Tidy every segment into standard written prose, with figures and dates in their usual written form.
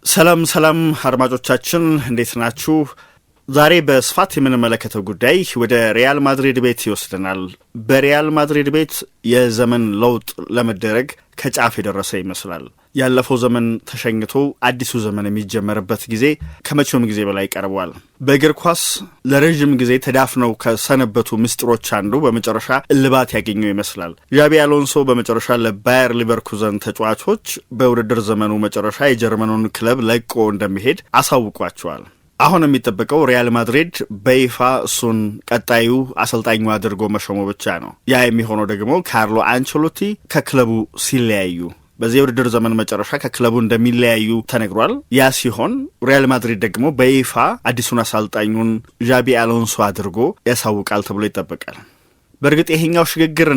ሰላም አድማጮቻችን እንዴት ናችሁ? ዛሬ በስፋት የምንመለከተው ጉዳይ ወደ ሪያል ማድሪድ ቤት ይወስደናል። በሪያል ማድሪድ ቤት የዘመን ለውጥ ለመደረግ ከጫፍ የደረሰ ይመስላል። ያለፈው ዘመን ተሸኝቶ አዲሱ ዘመን የሚጀመርበት ጊዜ ከመቼውም ጊዜ በላይ ቀርቧል። በእግር ኳስ ለረጅም ጊዜ ተዳፍነው ከሰነበቱ ምስጢሮች አንዱ በመጨረሻ እልባት ያገኘው ይመስላል። ዣቢ አሎንሶ በመጨረሻ ለባየር ሊቨርኩዘን ተጫዋቾች በውድድር ዘመኑ መጨረሻ የጀርመኑን ክለብ ለቆ እንደሚሄድ አሳውቋቸዋል። አሁን የሚጠበቀው ሪያል ማድሪድ በይፋ እሱን ቀጣዩ አሰልጣኙ አድርጎ መሾሙ ብቻ ነው። ያ የሚሆነው ደግሞ ካርሎ አንቸሎቲ ከክለቡ ሲለያዩ በዚህ የውድድር ዘመን መጨረሻ ከክለቡ እንደሚለያዩ ተነግሯል። ያ ሲሆን ሪያል ማድሪድ ደግሞ በይፋ አዲሱን አሰልጣኙን ዣቢ አሎንሶ አድርጎ ያሳውቃል ተብሎ ይጠበቃል። በእርግጥ ይሄኛው ሽግግር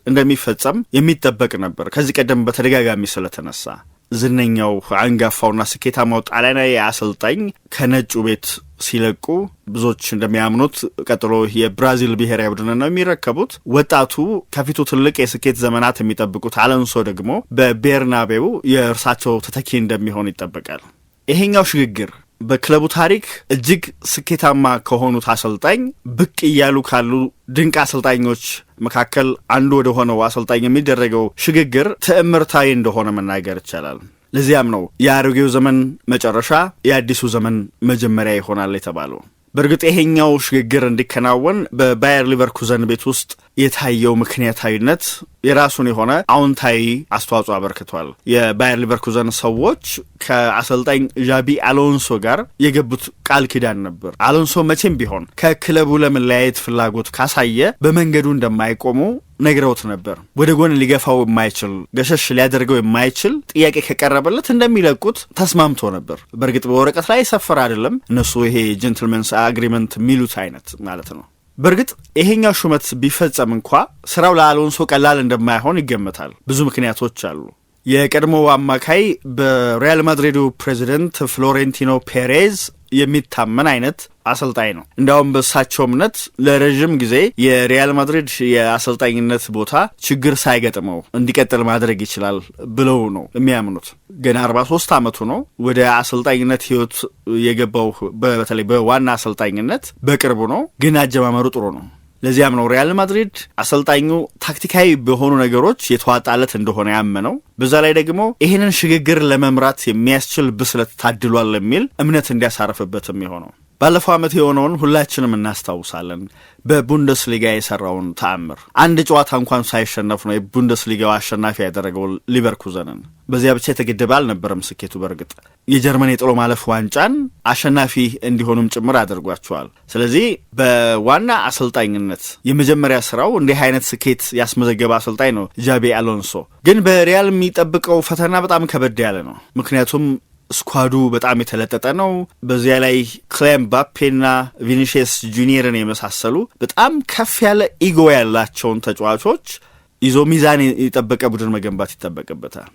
እንደሚፈጸም የሚጠበቅ ነበር። ከዚህ ቀደም በተደጋጋሚ ስለተነሳ ዝነኛው አንጋፋውና ስኬታማው ጣሊያናዊ አሰልጣኝ ከነጩ ቤት ሲለቁ ብዙዎች እንደሚያምኑት ቀጥሎ የብራዚል ብሔራዊ ቡድን ነው የሚረከቡት። ወጣቱ ከፊቱ ትልቅ የስኬት ዘመናት የሚጠብቁት አሎንሶ ደግሞ በቤርናቤው የእርሳቸው ተተኪ እንደሚሆን ይጠበቃል። ይሄኛው ሽግግር በክለቡ ታሪክ እጅግ ስኬታማ ከሆኑት አሰልጣኝ ብቅ እያሉ ካሉ ድንቅ አሰልጣኞች መካከል አንዱ ወደ ሆነው አሰልጣኝ የሚደረገው ሽግግር ትዕምርታዊ እንደሆነ መናገር ይቻላል። ለዚያም ነው የአሮጌው ዘመን መጨረሻ የአዲሱ ዘመን መጀመሪያ ይሆናል የተባለው። በእርግጥ ይሄኛው ሽግግር እንዲከናወን በባየር ሊቨርኩዘን ቤት ውስጥ የታየው ምክንያታዊነት የራሱን የሆነ አዎንታዊ አስተዋጽኦ አበርክቷል። የባየር ሊቨርኩዘን ሰዎች ከአሰልጣኝ ዣቢ አሎንሶ ጋር የገቡት ቃል ኪዳን ነበር። አሎንሶ መቼም ቢሆን ከክለቡ ለመለያየት ፍላጎት ካሳየ በመንገዱ እንደማይቆሙ ነግረውት ነበር። ወደ ጎን ሊገፋው የማይችል ገሸሽ ሊያደርገው የማይችል ጥያቄ ከቀረበለት እንደሚለቁት ተስማምቶ ነበር። በእርግጥ በወረቀት ላይ ሰፈር አይደለም፣ እነሱ ይሄ ጀንትልመንስ አግሪመንት የሚሉት አይነት ማለት ነው። በእርግጥ ይሄኛው ሹመት ቢፈጸም እንኳ ስራው ለአሎንሶ ቀላል እንደማይሆን ይገመታል። ብዙ ምክንያቶች አሉ። የቀድሞው አማካይ በሪያል ማድሪዱ ፕሬዚደንት ፍሎሬንቲኖ ፔሬዝ የሚታመን አይነት አሰልጣኝ ነው። እንዳውም በሳቸው እምነት ለረጅም ጊዜ የሪያል ማድሪድ የአሰልጣኝነት ቦታ ችግር ሳይገጥመው እንዲቀጥል ማድረግ ይችላል ብለው ነው የሚያምኑት። ገና 43 ዓመቱ ነው ወደ አሰልጣኝነት ህይወት የገባው። በተለይ በዋና አሰልጣኝነት በቅርቡ ነው፣ ግን አጀማመሩ ጥሩ ነው። ለዚያም ነው ሪያል ማድሪድ አሰልጣኙ ታክቲካዊ በሆኑ ነገሮች የተዋጣለት እንደሆነ ያመነው። በዛ ላይ ደግሞ ይህንን ሽግግር ለመምራት የሚያስችል ብስለት ታድሏል የሚል እምነት እንዲያሳርፍበትም የሆነው። ባለፈው ዓመት የሆነውን ሁላችንም እናስታውሳለን። በቡንደስሊጋ የሰራውን ተአምር አንድ ጨዋታ እንኳን ሳይሸነፍ ነው የቡንደስሊጋው አሸናፊ ያደረገው ሊቨርኩዘንን። በዚያ ብቻ የተገደበ አልነበረም ስኬቱ። በእርግጥ የጀርመን የጥሎ ማለፍ ዋንጫን አሸናፊ እንዲሆኑም ጭምር አድርጓቸዋል። ስለዚህ በዋና አሰልጣኝነት የመጀመሪያ ስራው እንዲህ አይነት ስኬት ያስመዘገበ አሰልጣኝ ነው ዣቢ አሎንሶ። ግን በሪያል የሚጠብቀው ፈተና በጣም ከበድ ያለ ነው። ምክንያቱም ስኳዱ በጣም የተለጠጠ ነው። በዚያ ላይ ክሊያን ምባፔና ቪኒሺየስ ጁኒየርን የመሳሰሉ በጣም ከፍ ያለ ኢጎ ያላቸውን ተጫዋቾች ይዞ ሚዛን የጠበቀ ቡድን መገንባት ይጠበቅበታል።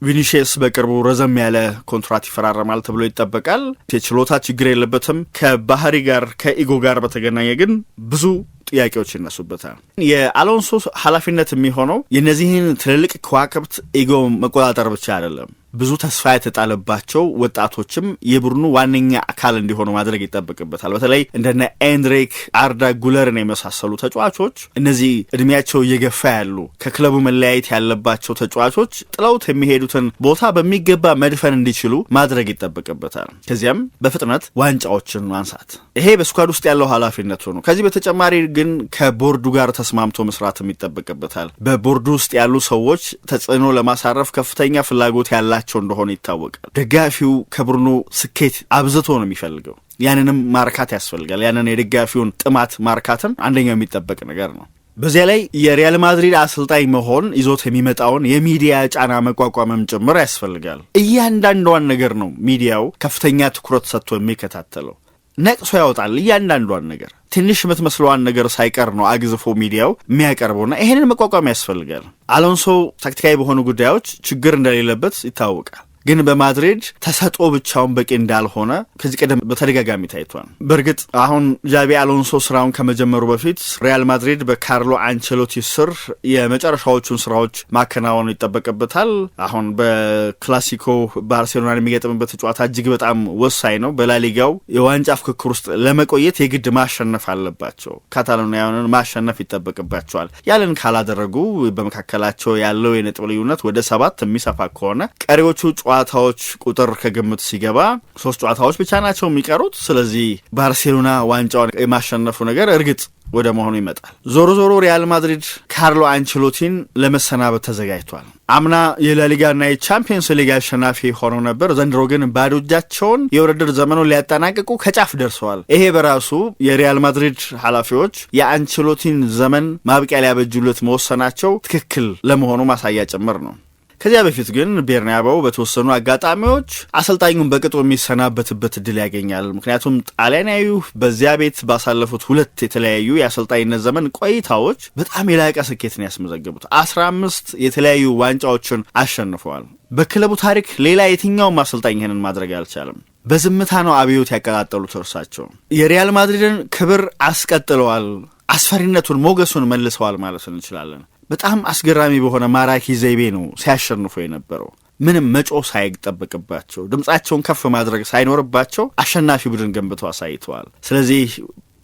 ቪኒሺየስ በቅርቡ ረዘም ያለ ኮንትራት ይፈራረማል ተብሎ ይጠበቃል። የችሎታ ችግር የለበትም። ከባህሪ ጋር ከኢጎ ጋር በተገናኘ ግን ብዙ ጥያቄዎች ይነሱበታል። የአሎንሶ ኃላፊነት የሚሆነው የእነዚህን ትልልቅ ከዋክብት ኢጎ መቆጣጠር ብቻ አይደለም። ብዙ ተስፋ የተጣለባቸው ወጣቶችም የቡድኑ ዋነኛ አካል እንዲሆኑ ማድረግ ይጠበቅበታል። በተለይ እንደነ ኤንድሪክ፣ አርዳ ጉለርን የመሳሰሉ ተጫዋቾች፣ እነዚህ እድሜያቸው እየገፋ ያሉ ከክለቡ መለያየት ያለባቸው ተጫዋቾች ጥለውት የሚሄዱትን ቦታ በሚገባ መድፈን እንዲችሉ ማድረግ ይጠበቅበታል። ከዚያም በፍጥነት ዋንጫዎችን ማንሳት፣ ይሄ በስኳድ ውስጥ ያለው ኃላፊነቱ ነው። ከዚህ በተጨማሪ ግን ከቦርዱ ጋር ተስማምቶ መስራትም ይጠበቅበታል። በቦርዱ ውስጥ ያሉ ሰዎች ተጽዕኖ ለማሳረፍ ከፍተኛ ፍላጎት ያላቸው እንደሆነ ይታወቃል። ደጋፊው ከቡድኑ ስኬት አብዝቶ ነው የሚፈልገው። ያንንም ማርካት ያስፈልጋል። ያንን የደጋፊውን ጥማት ማርካትም አንደኛው የሚጠበቅ ነገር ነው። በዚያ ላይ የሪያል ማድሪድ አሰልጣኝ መሆን ይዞት የሚመጣውን የሚዲያ ጫና መቋቋምም ጭምር ያስፈልጋል። እያንዳንዷን ነገር ነው ሚዲያው ከፍተኛ ትኩረት ሰጥቶ የሚከታተለው። ነቅሶ ያወጣል እያንዳንዷን ነገር። ትንሽ የምትመስለዋን ነገር ሳይቀር ነው አግዝፎ ሚዲያው የሚያቀርበውና ይሄንን መቋቋም ያስፈልጋል። አሎንሶ ታክቲካዊ በሆኑ ጉዳዮች ችግር እንደሌለበት ይታወቃል። ግን በማድሪድ ተሰጥኦ ብቻውን በቂ እንዳልሆነ ከዚህ ቀደም በተደጋጋሚ ታይቷል። በእርግጥ አሁን ጃቢ አሎንሶ ስራውን ከመጀመሩ በፊት ሪያል ማድሪድ በካርሎ አንቸሎቲ ስር የመጨረሻዎቹን ስራዎች ማከናወን ይጠበቅበታል። አሁን በክላሲኮ ባርሴሎናን የሚገጥምበት ጨዋታ እጅግ በጣም ወሳኝ ነው። በላሊጋው የዋንጫ ፍክክር ውስጥ ለመቆየት የግድ ማሸነፍ አለባቸው። ካታሎኒያንን ማሸነፍ ይጠበቅባቸዋል። ያለን ካላደረጉ በመካከላቸው ያለው የነጥብ ልዩነት ወደ 7 የሚሰፋ ከሆነ ቀሪዎቹ ጨዋታዎች ቁጥር ከግምት ሲገባ 3 ጨዋታዎች ብቻ ናቸው የሚቀሩት። ስለዚህ ባርሴሎና ዋንጫውን የማሸነፉ ነገር እርግጥ ወደ መሆኑ ይመጣል። ዞሮ ዞሮ ሪያል ማድሪድ ካርሎ አንቸሎቲን ለመሰናበት ተዘጋጅቷል። አምና የላሊጋና የቻምፒየንስ ሊግ አሸናፊ ሆነው ነበር። ዘንድሮ ግን ባዶ እጃቸውን የውድድር ዘመኑን ሊያጠናቅቁ ከጫፍ ደርሰዋል። ይሄ በራሱ የሪያል ማድሪድ ኃላፊዎች የአንቸሎቲን ዘመን ማብቂያ ሊያበጁለት መወሰናቸው ትክክል ለመሆኑ ማሳያ ጭምር ነው። ከዚያ በፊት ግን ቤርናባው በተወሰኑ አጋጣሚዎች አሰልጣኙን በቅጡ የሚሰናበትበት እድል ያገኛል። ምክንያቱም ጣሊያናዊው በዚያ ቤት ባሳለፉት 2 የተለያዩ የአሰልጣኝነት ዘመን ቆይታዎች በጣም የላቀ ስኬትን ያስመዘገቡት 15 የተለያዩ ዋንጫዎችን አሸንፈዋል። በክለቡ ታሪክ ሌላ የትኛውም አሰልጣኝ ይህንን ማድረግ አልቻለም። በዝምታ ነው አብዮት ያቀጣጠሉት። እርሳቸው የሪያል ማድሪድን ክብር አስቀጥለዋል፣ አስፈሪነቱን ሞገሱን መልሰዋል ማለት እንችላለን። በጣም አስገራሚ በሆነ ማራኪ ዘይቤ ነው ሲያሸንፉ የነበረው። ምንም መጮህ ሳይጠበቅባቸው ድምጻቸውን ከፍ ማድረግ ሳይኖርባቸው አሸናፊ ቡድን ገንብተው አሳይተዋል። ስለዚህ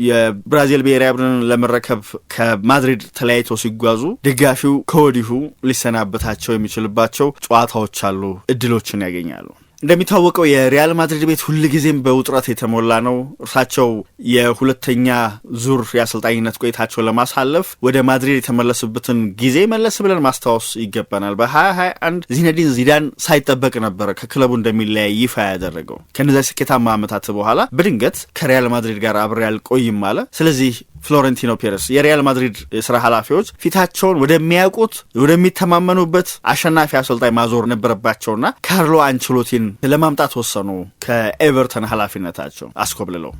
የብራዚል ብሔራዊ ቡድንን ለመረከብ ከማድሪድ ተለያይተው ሲጓዙ ደጋፊው ከወዲሁ ሊሰናበታቸው የሚችልባቸው ጨዋታዎች አሉ፣ እድሎችን ያገኛሉ። እንደሚታወቀው የሪያል ማድሪድ ቤት ሁልጊዜም በውጥረት የተሞላ ነው። እርሳቸው የሁለተኛ ዙር የአሰልጣኝነት ቆይታቸውን ለማሳለፍ ወደ ማድሪድ የተመለሱበትን ጊዜ መለስ ብለን ማስታወስ ይገባናል። በ2021 ዚነዲን ዚዳን ሳይጠበቅ ነበር ከክለቡ እንደሚለያይ ይፋ ያደረገው። ከነዚያ ስኬታማ ዓመታት በኋላ በድንገት ከሪያል ማድሪድ ጋር አብሬ አልቆይም አለ። ስለዚህ ፍሎሬንቲኖ ፔሬስ የሪያል ማድሪድ የስራ ኃላፊዎች ፊታቸውን ወደሚያውቁት ወደሚተማመኑበት አሸናፊ አሰልጣኝ ማዞር ነበረባቸውና ካርሎ አንቸሎቲን ለማምጣት ወሰኑ። ከኤቨርተን ኃላፊነታቸው አስኮብልለው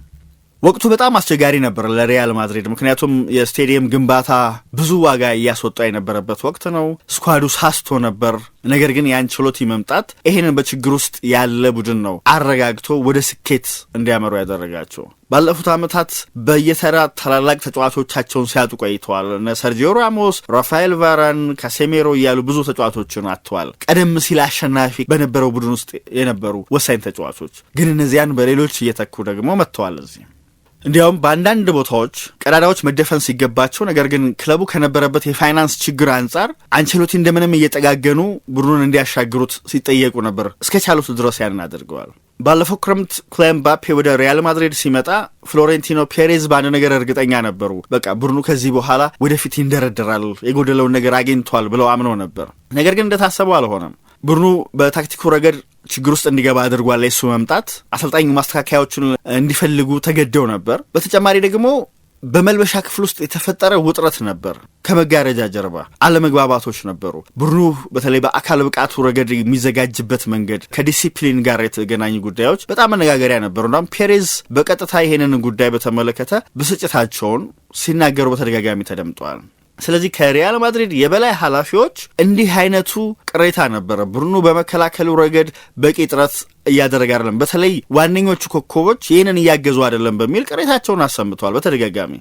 ወቅቱ በጣም አስቸጋሪ ነበር ለሪያል ማድሪድ። ምክንያቱም የስቴዲየም ግንባታ ብዙ ዋጋ እያስወጣ የነበረበት ወቅት ነው። ስኳዱ ሳስቶ ነበር። ነገር ግን የአንቸሎቲ መምጣት ይሄንን በችግር ውስጥ ያለ ቡድን ነው አረጋግቶ ወደ ስኬት እንዲያመሩ ያደረጋቸው። ባለፉት ዓመታት በየተራ ታላላቅ ተጫዋቾቻቸውን ሲያጡ ቆይተዋል። እነ ሰርጂዮ ራሞስ፣ ራፋኤል ቫራን፣ ካሴሜሮ እያሉ ብዙ ተጫዋቾችን አጥተዋል። ቀደም ሲል አሸናፊ በነበረው ቡድን ውስጥ የነበሩ ወሳኝ ተጫዋቾች ግን እነዚያን በሌሎች እየተኩ ደግሞ መጥተዋል። እዚህ እንዲያውም በአንዳንድ ቦታዎች ቀዳዳዎች መደፈን ሲገባቸው፣ ነገር ግን ክለቡ ከነበረበት የፋይናንስ ችግር አንጻር አንቸሎቲ እንደምንም እየጠጋገኑ ቡድኑን እንዲያሻግሩት ሲጠየቁ ነበር። እስከቻሉት ድረስ ያንን አድርገዋል። ባለፈው ክረምት ክሊያን ምባፔ ወደ ሪያል ማድሪድ ሲመጣ ፍሎሬንቲኖ ፔሬዝ በአንድ ነገር እርግጠኛ ነበሩ። በቃ ቡድኑ ከዚህ በኋላ ወደፊት ይንደረደራል፣ የጎደለውን ነገር አግኝቷል ብለው አምነው ነበር። ነገር ግን እንደታሰበው አልሆነም። ቡድኑ በታክቲኩ ረገድ ችግር ውስጥ እንዲገባ አድርጓል። የሱ መምጣት አሰልጣኙ ማስተካከያዎችን እንዲፈልጉ ተገደው ነበር። በተጨማሪ ደግሞ በመልበሻ ክፍል ውስጥ የተፈጠረ ውጥረት ነበር። ከመጋረጃ ጀርባ አለመግባባቶች ነበሩ። ቡድኑ በተለይ በአካል ብቃቱ ረገድ የሚዘጋጅበት መንገድ ከዲሲፕሊን ጋር የተገናኙ ጉዳዮች በጣም መነጋገሪያ ነበሩ። እናም ፔሬዝ በቀጥታ ይሄንን ጉዳይ በተመለከተ ብስጭታቸውን ሲናገሩ በተደጋጋሚ ተደምጠዋል። ስለዚህ ከሪያል ማድሪድ የበላይ ኃላፊዎች እንዲህ አይነቱ ቅሬታ ነበረ። ቡድኑ በመከላከሉ ረገድ በቂ ጥረት እያደረገ አይደለም፣ በተለይ ዋነኞቹ ኮከቦች ይህንን እያገዙ አይደለም በሚል ቅሬታቸውን አሰምተዋል በተደጋጋሚ።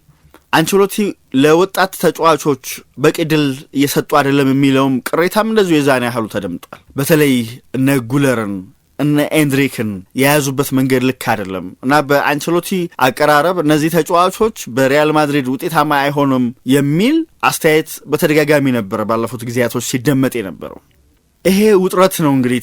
አንቸሎቲ ለወጣት ተጫዋቾች በቂ ድል እየሰጡ አይደለም የሚለውም ቅሬታም እንደዚሁ የዛን ያህሉ ተደምጧል። በተለይ እነ ጉለርን እነ ኤንድሪክን የያዙበት መንገድ ልክ አይደለም እና በአንቸሎቲ አቀራረብ እነዚህ ተጫዋቾች በሪያል ማድሪድ ውጤታማ አይሆኑም የሚል አስተያየት በተደጋጋሚ ነበር ባለፉት ጊዜያቶች ሲደመጥ የነበረው። ይሄ ውጥረት ነው እንግዲህ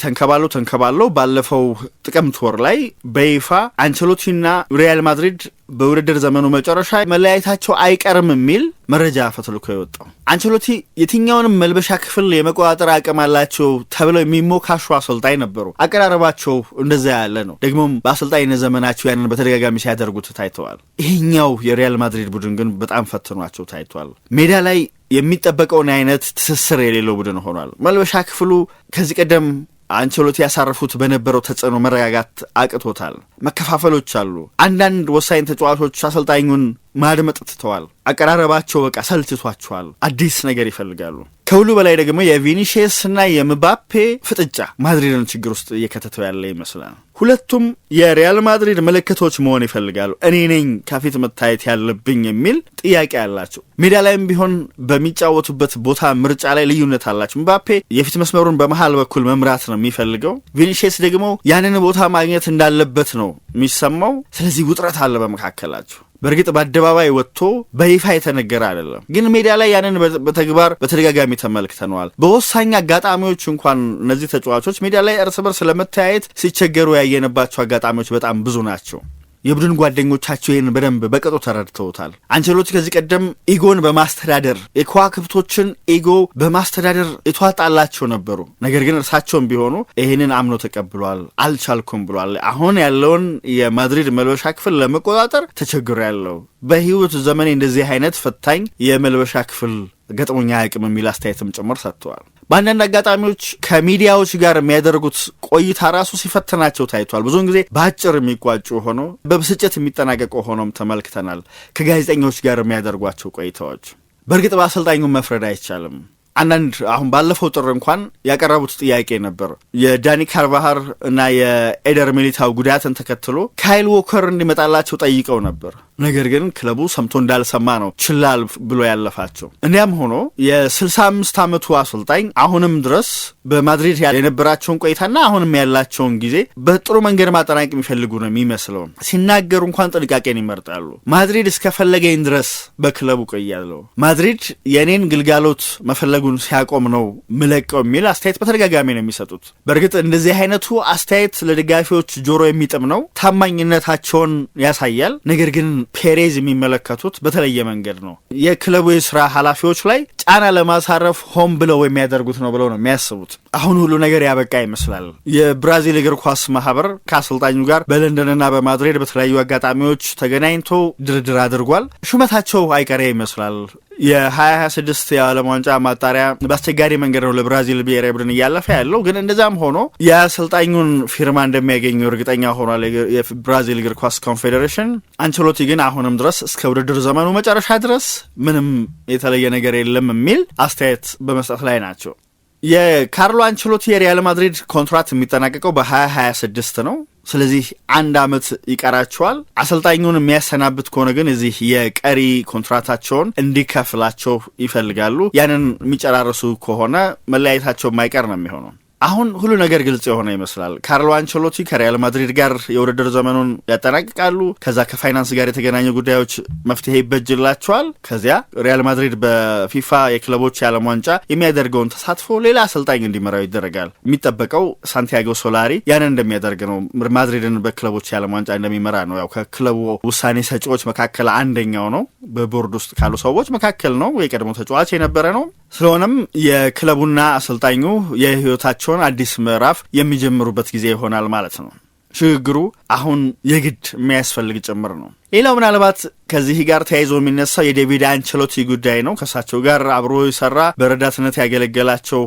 ተንከባለው ባለፈው ጥቅምት ወር ላይ በይፋ አንቸሎቲና ሪያል ማድሪድ በውድድር ዘመኑ መጨረሻ መለያየታቸው አይቀርም የሚል መረጃ ፈትልኮ የወጣው። አንቸሎቲ የትኛውንም መልበሻ ክፍል የመቆጣጠር አቅም አላቸው ተብለው የሚሞካሹ አሰልጣኝ ነበሩ። አቀራረባቸው እንደዛ ያለ ነው። ደግሞም በአሰልጣኝነት ዘመናቸው ያንን በተደጋጋሚ ሲያደርጉት ታይተዋል። ይሄኛው የሪያል ማድሪድ ቡድን ግን በጣም ፈትኗቸው ታይቷል። ሜዳ ላይ የሚጠበቀውን አይነት ትስስር የሌለው ቡድን ሆኗል። መልበሻ ክፍሉ ከዚህ ቀደም አንቸሎቲ ያሳረፉት በነበረው ተጽዕኖ መረጋጋት አቅቶታል። መከፋፈሎች አሉ። አንዳንድ ወሳኝ ተጫዋቾች አሰልጣኙን ማድመጥ ትተዋል። አቀራረባቸው በቃ ሰልችቷቸዋል። አዲስ ነገር ይፈልጋሉ። ከሁሉ በላይ ደግሞ የቪኒሺየስና የምባፔ ፍጥጫ ማድሪድን ችግር ውስጥ እየከተተው ያለ ይመስላል። ሁለቱም የሪያል ማድሪድ ምልክቶች መሆን ይፈልጋሉ። እኔ ነኝ ከፊት መታየት ያለብኝ የሚል ጥያቄ አላቸው። ሜዳ ላይም ቢሆን በሚጫወቱበት ቦታ ምርጫ ላይ ልዩነት አላቸው። ምባፔ የፊት መስመሩን በመሃል በኩል መምራት ነው የሚፈልገው። ቪኒሺየስ ደግሞ ያንን ቦታ ማግኘት እንዳለበት ነው የሚሰማው። ስለዚህ ውጥረት አለ በመካከላቸው። በእርግጥ በአደባባይ ወጥቶ በይፋ የተነገረ አይደለም፣ ግን ሜዳ ላይ ያንን በተግባር በተደጋጋሚ ተመልክተነዋል። በወሳኝ አጋጣሚዎች እንኳን እነዚህ ተጫዋቾች ሜዳ ላይ እርስ በርስ ለመተያየት ሲቸገሩ ያየንባቸው አጋጣሚዎች በጣም ብዙ ናቸው። የቡድን ጓደኞቻቸው ይህን በደንብ በቅጡ ተረድተውታል። አንቸሎቲ ከዚህ ቀደም ኢጎን በማስተዳደር የከዋክብቶችን ኢጎ በማስተዳደር የተዋጣላቸው ነበሩ። ነገር ግን እርሳቸውም ቢሆኑ ይህንን አምኖ ተቀብሏል። አልቻልኩም ብሏል። አሁን ያለውን የማድሪድ መልበሻ ክፍል ለመቆጣጠር ተቸግሮ ያለው በህይወት ዘመኔ እንደዚህ አይነት ፈታኝ የመልበሻ ክፍል ገጥሞኛ አያውቅም የሚል አስተያየትም ጭምር ሰጥተዋል። በአንዳንድ አጋጣሚዎች ከሚዲያዎች ጋር የሚያደርጉት ቆይታ ራሱ ሲፈትናቸው ታይቷል። ብዙውን ጊዜ በአጭር የሚቋጩ ሆኖ በብስጭት የሚጠናቀቁ ሆኖም ተመልክተናል። ከጋዜጠኞች ጋር የሚያደርጓቸው ቆይታዎች በእርግጥ በአሰልጣኙ መፍረድ አይቻልም። አንዳንድ አሁን ባለፈው ጥር እንኳን ያቀረቡት ጥያቄ ነበር። የዳኒ ካርቫሃር እና የኤደር ሚሊታው ጉዳትን ተከትሎ ካይል ዎከር እንዲመጣላቸው ጠይቀው ነበር። ነገር ግን ክለቡ ሰምቶ እንዳልሰማ ነው ችላል ብሎ ያለፋቸው። እንዲያም ሆኖ የ65 ዓመቱ አሰልጣኝ አሁንም ድረስ በማድሪድ የነበራቸውን ቆይታና አሁንም ያላቸውን ጊዜ በጥሩ መንገድ ማጠናቀቅ የሚፈልጉ ነው የሚመስለው። ሲናገሩ እንኳን ጥንቃቄን ይመርጣሉ። ማድሪድ እስከፈለገኝ ድረስ በክለቡ ቆያለሁ፣ ማድሪድ የኔን ግልጋሎት መፈለጉን ሲያቆም ነው ምለቀው የሚል አስተያየት በተደጋጋሚ ነው የሚሰጡት። በእርግጥ እንደዚህ አይነቱ አስተያየት ለደጋፊዎች ጆሮ የሚጥም ነው፣ ታማኝነታቸውን ያሳያል። ነገር ግን ፔሬዝ የሚመለከቱት በተለየ መንገድ ነው። የክለቡ የስራ ኃላፊዎች ላይ ጫና ለማሳረፍ ሆን ብለው የሚያደርጉት ነው ብለው ነው የሚያስቡት። አሁን ሁሉ ነገር ያበቃ ይመስላል። የብራዚል እግር ኳስ ማህበር ከአሰልጣኙ ጋር በለንደንና በማድሪድ በተለያዩ አጋጣሚዎች ተገናኝቶ ድርድር አድርጓል። ሹመታቸው አይቀሬ ይመስላል። የ2026 የዓለም ዋንጫ ማጣሪያ በአስቸጋሪ መንገድ ነው ለብራዚል ብሔራዊ ቡድን እያለፈ ያለው። ግን እንደዛም ሆኖ የአሰልጣኙን ፊርማ እንደሚያገኙ እርግጠኛ ሆኗል የብራዚል እግር ኳስ ኮንፌዴሬሽን። አንቸሎቲ ግን አሁንም ድረስ እስከ ውድድር ዘመኑ መጨረሻ ድረስ ምንም የተለየ ነገር የለም የሚል አስተያየት በመስጠት ላይ ናቸው። የካርሎ አንቸሎቲ የሪያል ማድሪድ ኮንትራት የሚጠናቀቀው በ2026 ነው። ስለዚህ 1 ዓመት ይቀራቸዋል። አሰልጣኙን የሚያሰናብት ከሆነ ግን እዚህ የቀሪ ኮንትራታቸውን እንዲከፍላቸው ይፈልጋሉ። ያንን የሚጨራርሱ ከሆነ መለያየታቸው የማይቀር ነው የሚሆነው። አሁን ሁሉ ነገር ግልጽ የሆነ ይመስላል። ካርሎ አንቸሎቲ ከሪያል ማድሪድ ጋር የውድድር ዘመኑን ያጠናቅቃሉ። ከዛ ከፋይናንስ ጋር የተገናኙ ጉዳዮች መፍትሄ ይበጅላቸዋል። ከዚያ ሪያል ማድሪድ በፊፋ የክለቦች የዓለም ዋንጫ የሚያደርገውን ተሳትፎ ሌላ አሰልጣኝ እንዲመራው ይደረጋል። የሚጠበቀው ሳንቲያጎ ሶላሪ ያንን እንደሚያደርግ ነው። ማድሪድን በክለቦች የዓለም ዋንጫ እንደሚመራ ነው። ያው ከክለቡ ውሳኔ ሰጪዎች መካከል አንደኛው ነው። በቦርድ ውስጥ ካሉ ሰዎች መካከል ነው። የቀድሞ ተጫዋች የነበረ ነው። ስለሆነም የክለቡና አሰልጣኙ የህይወታቸውን አዲስ ምዕራፍ የሚጀምሩበት ጊዜ ይሆናል ማለት ነው። ሽግግሩ አሁን የግድ የሚያስፈልግ ጭምር ነው። ሌላው ምናልባት ከዚህ ጋር ተያይዞ የሚነሳው የዴቪድ አንቸሎቲ ጉዳይ ነው። ከእሳቸው ጋር አብሮ የሰራ በረዳትነት ያገለገላቸው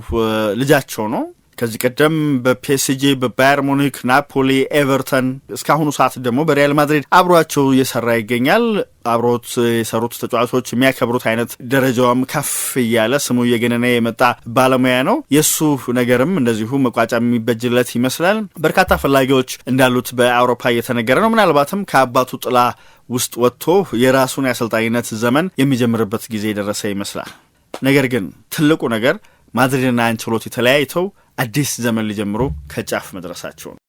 ልጃቸው ነው። ከዚህ ቀደም በፒኤስጂ፣ በባየር ሙኒክ፣ ናፖሊ፣ ኤቨርተን እስካሁኑ ሰዓት ደግሞ በሪያል ማድሪድ አብሯቸው እየሰራ ይገኛል። አብሮት የሰሩት ተጫዋቾች የሚያከብሩት አይነት ደረጃውም ከፍ እያለ ስሙ እየገነነ የመጣ ባለሙያ ነው። የእሱ ነገርም እንደዚሁ መቋጫ የሚበጅለት ይመስላል። በርካታ ፈላጊዎች እንዳሉት በአውሮፓ እየተነገረ ነው። ምናልባትም ከአባቱ ጥላ ውስጥ ወጥቶ የራሱን የአሰልጣኝነት ዘመን የሚጀምርበት ጊዜ የደረሰ ይመስላል። ነገር ግን ትልቁ ነገር ማድሪድና አንቸሎቲ ተለያይተው አዲስ ዘመን ሊጀምሩ ከጫፍ መድረሳቸው ነው።